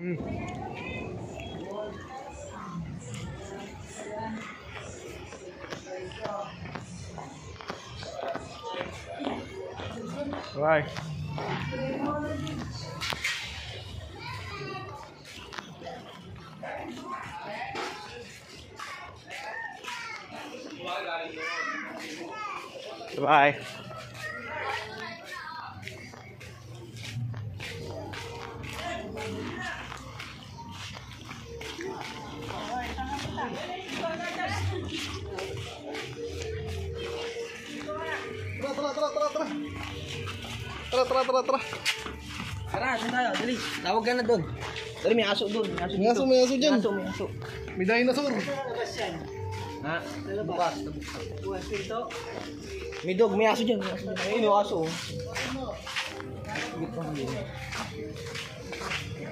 Bye. Bye. Tara. Tara, saan tayo? Dali, tawag ka na doon. Dali, may aso doon. May aso dyan. May aso. May dinosaur. Ha? Bukas. May dog, may aso dyan. Ayun yung aso.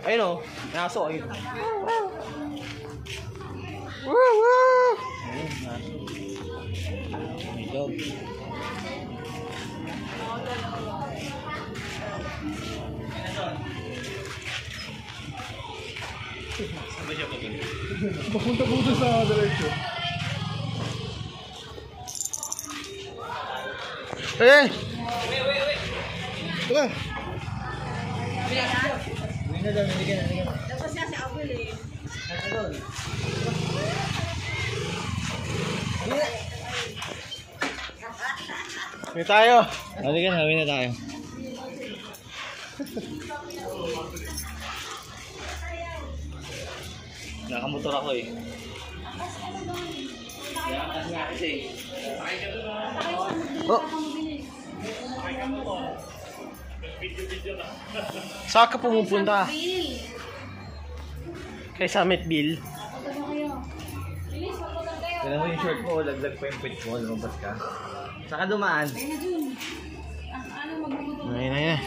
Ayun o, may aso. Ayun. May dog. Papunta po sa diretso. Wait. Tara. Uwi na doon, naligan. Tapos siya si Abel eh. Ano doon? May tayo. Naligan, uwi na tayo. Nakamotor ako eh. Oh. Saan ka pumupunta? Kay Summitville. Kailan mo yung short mo, laglag pa yung pit mo, lumabas ka. Saka dumaan. Ayun na.